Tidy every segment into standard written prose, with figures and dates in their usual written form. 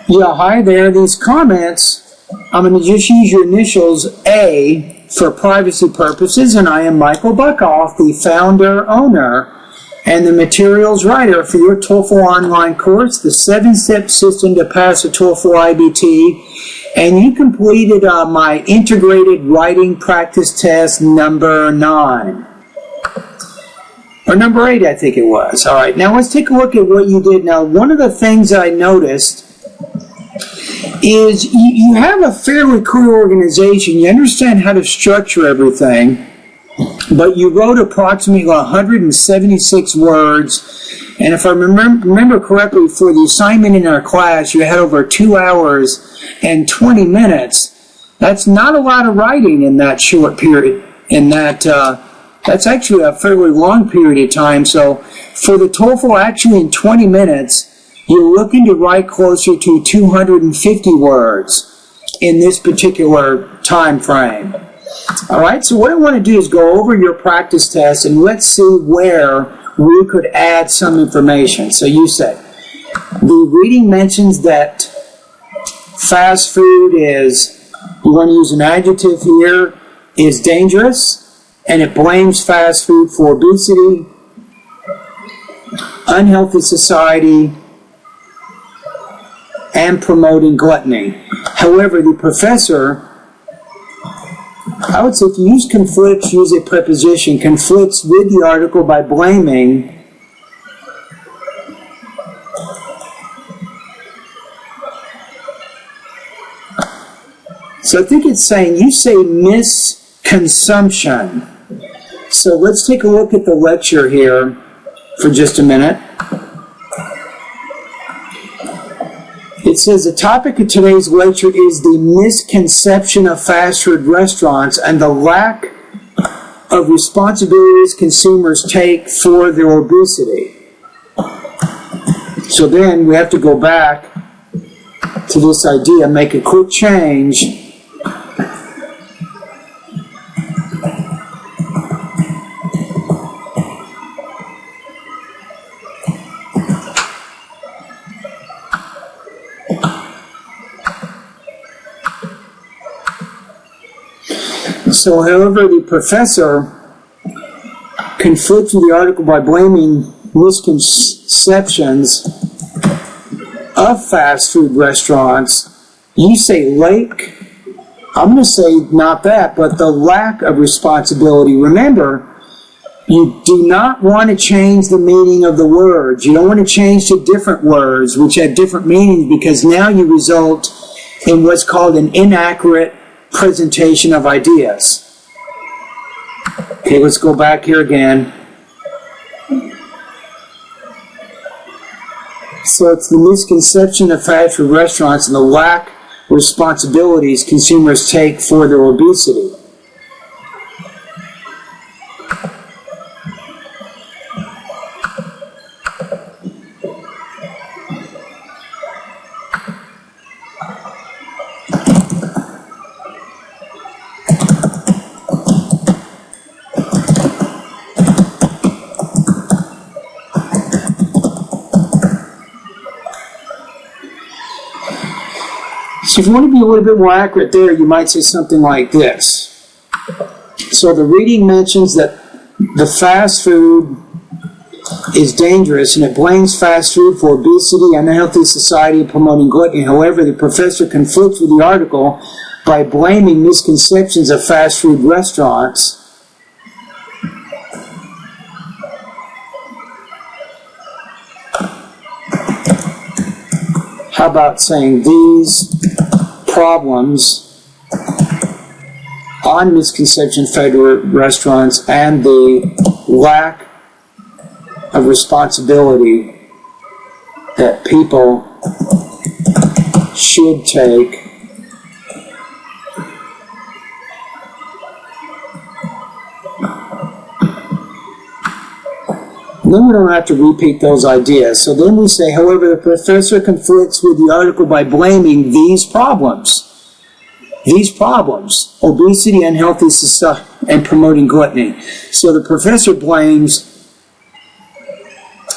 Yeah, hi there. These comments, I'm going to just use your initials A for privacy purposes, and I am Michael Buckoff, the founder, owner, and the materials writer for your TOEFL online course, the 7-step system to pass a TOEFL IBT, and you completed my integrated writing practice test number 9. Or number 8, I think it was. All right, now let's take a look at what you did. Now, one of the things I noticed is you have a fairly clear organization. You understand how to structure everything, but you wrote approximately 176 words, and if I remember correctly, for the assignment in our class, you had over 2 hours and 20 minutes. That's not a lot of writing in that short period, that's actually a fairly long period of time. So for the TOEFL, actually in 20 minutes, you're looking to write closer to 250 words in this particular time frame. All right, so what I want to do is go over your practice test and let's see where we could add some information. So you say, the reading mentions that fast food is, you want to use an adjective here, is dangerous, and it blames fast food for obesity, unhealthy society, and promoting gluttony. However, the professor, I would say if you use conflicts, use a preposition, conflicts with the article by blaming so I think it's saying, you say misconsumption. So let's take a look at the lecture here for just a minute. It says the topic of today's lecture is the misconception of fast food restaurants and the lack of responsibilities consumers take for their obesity. So then we have to go back to this idea, make a quick change. So, however, the professor conflicts with the article by blaming misconceptions of fast food restaurants. You say I'm going to say not that, but the lack of responsibility. Remember, you do not want to change the meaning of the words. You don't want to change to different words which have different meanings, because now you result in what's called an inaccurate presentation of ideas. Okay, let's go back here again. So it's the misconception of fast food restaurants and the lack of responsibilities consumers take for their obesity. So if you want to be a little bit more accurate there, you might say something like this. So the reading mentions that the fast food is dangerous and it blames fast food for obesity, unhealthy society, and promoting gluttony. However, the professor conflicts with the article by blaming misconceptions of fast food restaurants. How about saying these problems on misconception of fast food restaurants and the lack of responsibility that people should take then we don't have to repeat those ideas. So then we say, however, the professor conflicts with the article by blaming these problems. These problems, obesity, unhealthy society, and promoting gluttony. So the professor blames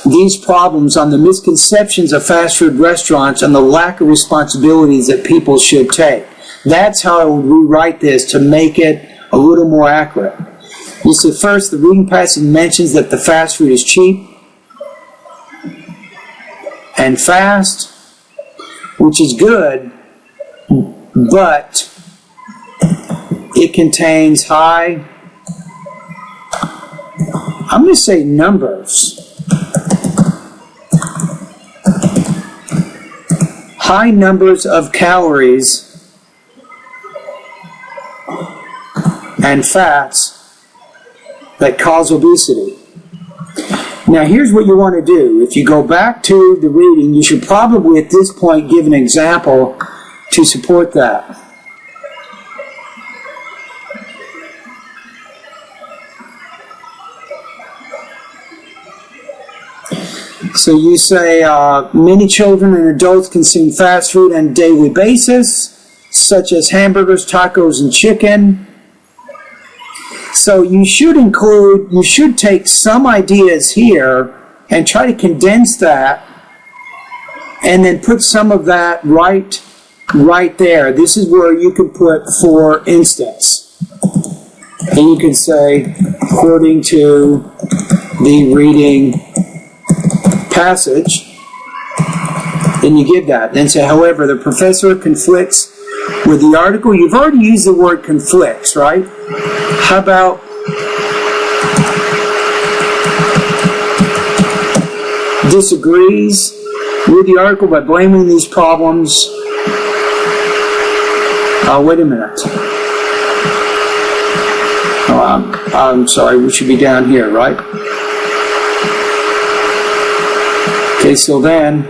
these problems on the misconceptions of fast food restaurants and the lack of responsibilities that people should take. That's how I would rewrite this to make it a little more accurate. You see, first, the reading passage mentions that the fast food is cheap and fast, which is good, but it contains high, I'm going to say numbers. High numbers of calories and fats that cause obesity. Now here's what you want to do. If you go back to the reading, you should probably at this point give an example to support that. So you say, many children and adults consume fast food on a daily basis, such as hamburgers, tacos, and chicken. So you should take some ideas here and try to condense that and then put some of that right there. This is where you can put, for instance. And you can say, according to the reading passage, then you give that. Then say, however, the professor conflicts with the article. You've already used the word conflicts, right? How about disagrees with the article by blaming these problems? Wait a minute. Oh, I'm sorry, we should be down here, right? Okay, so then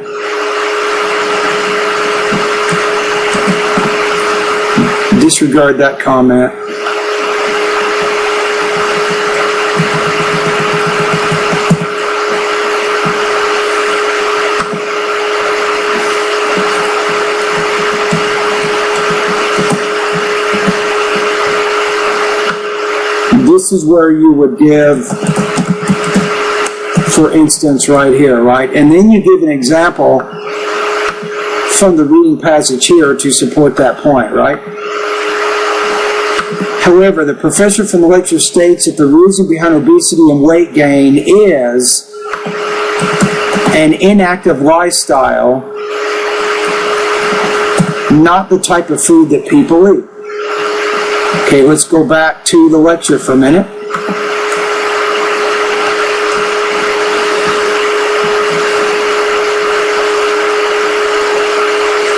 disregard that comment. This is where you would give, for instance, right here, right? And then you give an example from the reading passage here to support that point, right? However, the professor from the lecture states that the reason behind obesity and weight gain is an inactive lifestyle, not the type of food that people eat. Okay, let's go back to the lecture for a minute.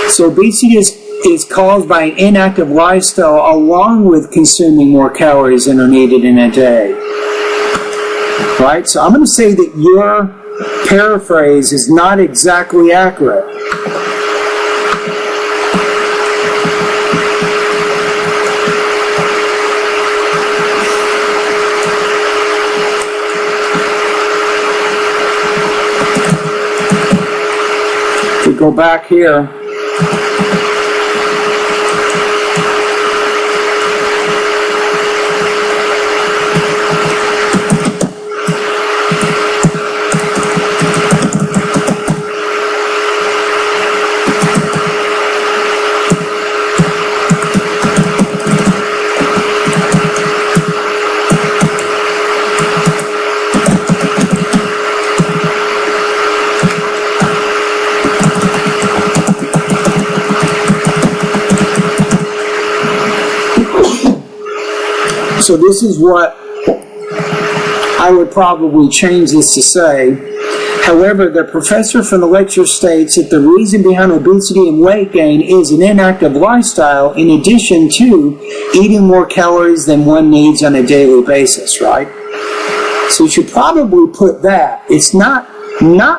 So obesity is caused by an inactive lifestyle along with consuming more calories than are needed in a day. Right? So I'm going to say that your paraphrase is not exactly accurate. If we go back here, so this is what I would probably change this to say. However, the professor from the lecture states that the reason behind obesity and weight gain is an inactive lifestyle in addition to eating more calories than one needs on a daily basis, right? So you should probably put that. It's not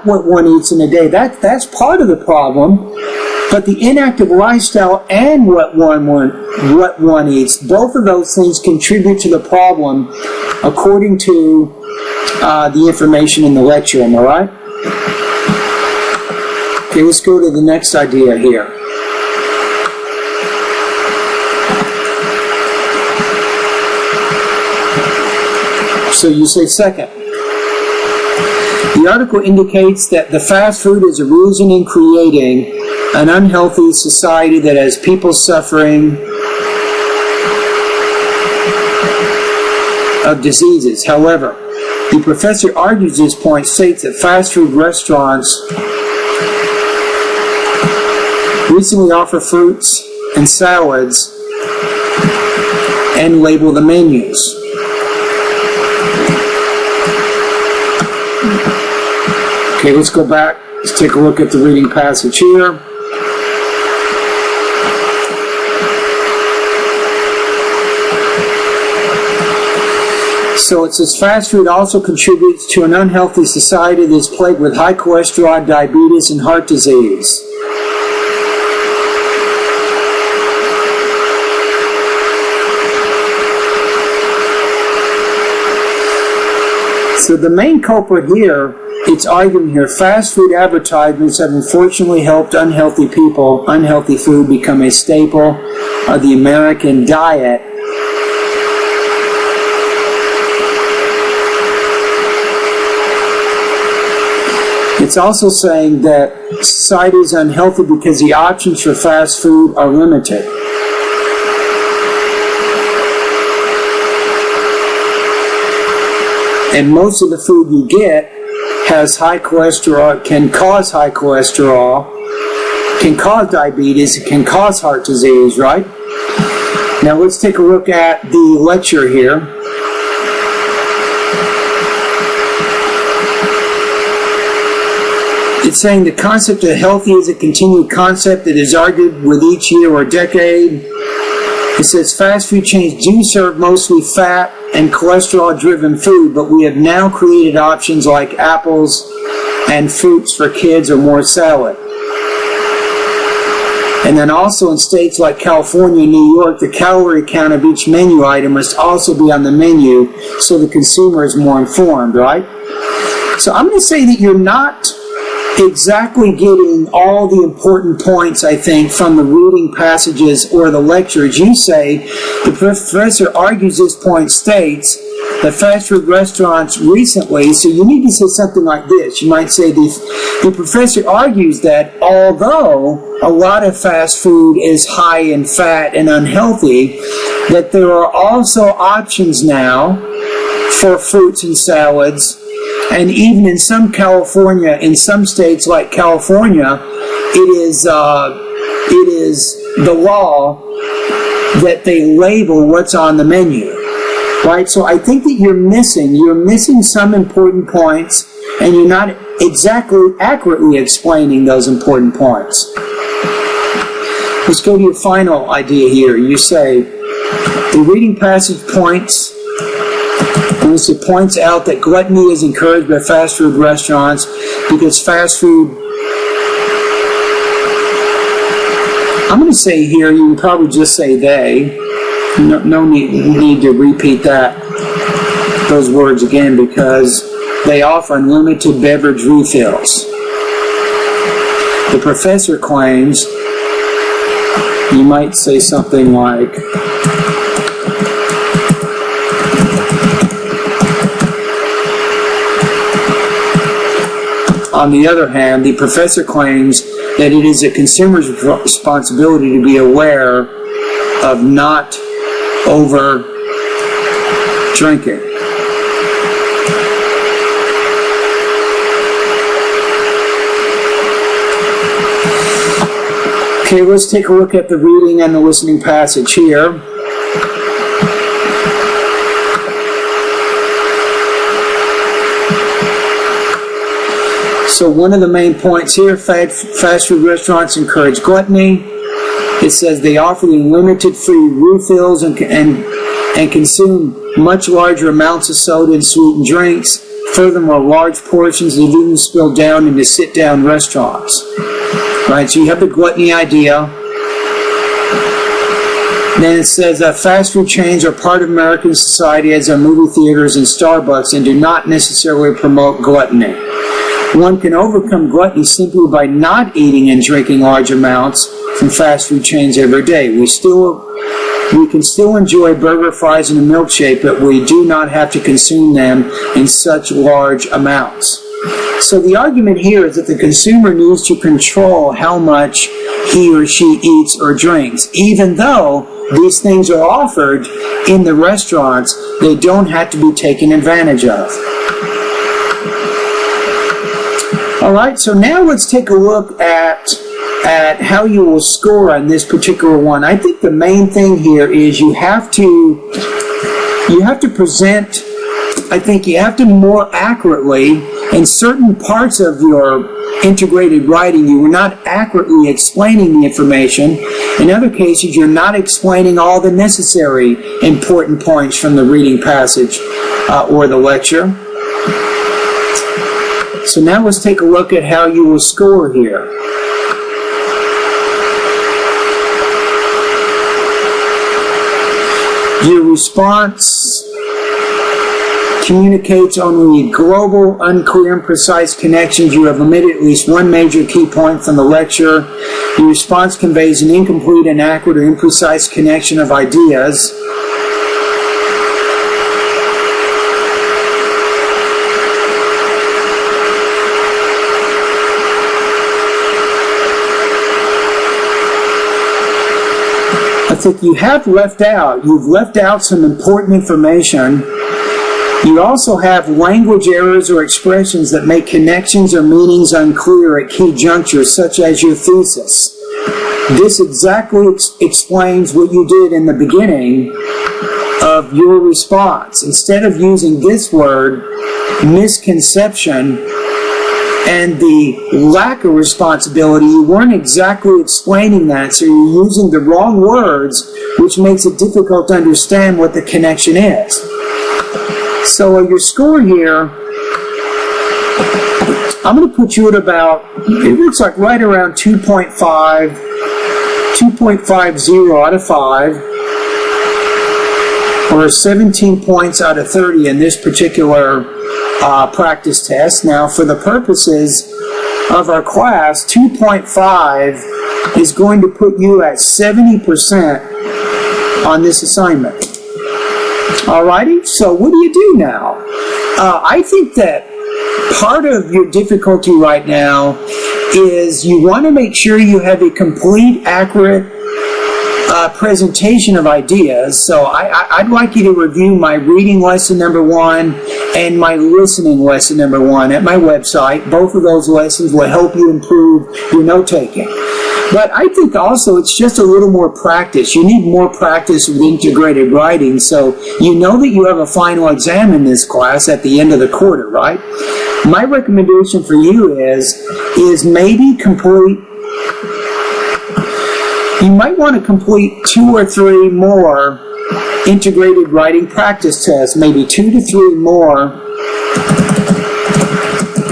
what one eats in a day. That's part of the problem. But the inactive lifestyle and what one eats, both of those things contribute to the problem according to the information in the lecture. Am I right? Okay, let's go to the next idea here. So you say second. The The article indicates that the fast food is a reason in creating an unhealthy society that has people suffering of diseases. However, the professor argues this point, states that fast food restaurants recently offer fruits and salads and label the menus. Okay, let's go back. Let's take a look at the reading passage here. So it says, fast food also contributes to an unhealthy society that is plagued with high cholesterol, diabetes, and heart disease. So the main culprit here, it's arguing here, fast food advertisements have unfortunately helped unhealthy people, unhealthy food become a staple of the American diet. It's also saying that society is unhealthy because the options for fast food are limited. And most of the food you get has high cholesterol, can cause high cholesterol, can cause diabetes, it can cause heart disease, right? Now let's take a look at the lecture here. It's saying the concept of healthy is a continued concept that is argued with each year or decade. It says fast food chains do serve mostly fat and cholesterol-driven food, but we have now created options like apples and fruits for kids or more salad. And then also in states like California and New York, the calorie count of each menu item must also be on the menu so the consumer is more informed, right? So I'm going to say that you're not exactly getting all the important points, I think, from the reading passages or the lectures. You say, the professor argues this point, states that fast food restaurants recently, so you need to say something like this. You might say the professor argues that although a lot of fast food is high in fat and unhealthy, that there are also options now for fruits and salads. And even in some states like California, it is the law that they label what's on the menu, right? So I think that you're missing some important points, and you're not exactly accurately explaining those important points. Let's go to your final idea here. You say, the reading passage points out that gluttony is encouraged by fast food restaurants because fast food, I'm going to say here, you can probably just say they. No need to repeat those words again, because they offer unlimited beverage refills. The professor claims, you might say something like, on the other hand, the professor claims that it is a consumer's responsibility to be aware of not over drinking. Okay, let's take a look at the reading and the listening passage here. So one of the main points here, fast food restaurants encourage gluttony. It says they offer unlimited free refills and consume much larger amounts of soda and sweetened drinks. Furthermore, large portions that even spill down into sit-down restaurants. Right, so you have the gluttony idea. Then it says that fast food chains are part of American society, as are movie theaters and Starbucks, and do not necessarily promote gluttony. One can overcome gluttony simply by not eating and drinking large amounts from fast food chains every day. We can still enjoy burger, fries, and a milkshake, but we do not have to consume them in such large amounts. So the argument here is that the consumer needs to control how much he or she eats or drinks. Even though these things are offered in the restaurants, they don't have to be taken advantage of. All right, so now let's take a look at how you will score on this particular one. I think the main thing here is you have to present, I think you have to more accurately, in certain parts of your integrated writing, you were not accurately explaining the information. In other cases, you're not explaining all the necessary important points from the reading passage or the lecture. So now let's take a look at how you will score here. Your response communicates only global, unclear, and precise connections. You have omitted at least one major key point from the lecture. Your response conveys an incomplete, inaccurate, or imprecise connection of ideas. I think you've left out some important information. You also have language errors or expressions that make connections or meanings unclear at key junctures, such as your thesis. This exactly explains what you did in the beginning of your response. Instead of using this word, misconception, and the lack of responsibility, you weren't exactly explaining that, so you're using the wrong words, which makes it difficult to understand what the connection is. So your score here, I'm going to put you at about, it looks like right around 2.50 out of 5, or 17 points out of 30 in this particular practice test. Now, for the purposes of our class, 2.5 is going to put you at 70% on this assignment. Alrighty, so what do you do now? I think that part of your difficulty right now is you want to make sure you have a complete, accurate presentation of ideas. So I'd like you to review my reading lesson number 1 and my listening lesson number 1 at my website. Both of those lessons will help you improve your note-taking. But I think also it's just a little more practice. You need more practice with integrated writing, so you know that you have a final exam in this class at the end of the quarter, right? My recommendation for you is maybe you might want to complete 2 or 3 more integrated writing practice tests, maybe 2 to 3 more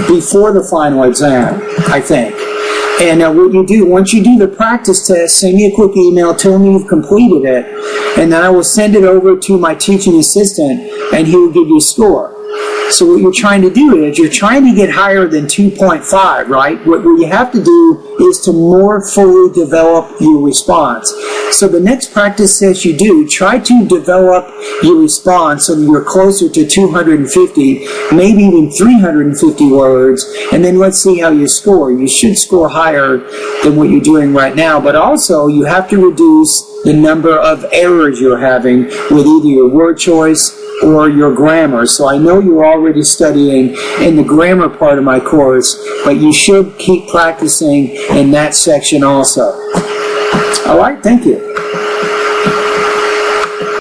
before the final exam, I think. And what you do, once you do the practice test, send me a quick email telling me you've completed it, and then I will send it over to my teaching assistant, and he will give you a score. So what you're trying to do is, you're trying to get higher than 2.5, right? What you have to do is to more fully develop your response. So the next practice test you do, try to develop your response so that you're closer to 250, maybe even 350 words, and then let's see how you score. You should score higher than what you're doing right now, but also you have to reduce the number of errors you're having with either your word choice or your grammar. So I know you're already studying in the grammar part of my course, but you should keep practicing in that section also. All right, thank you.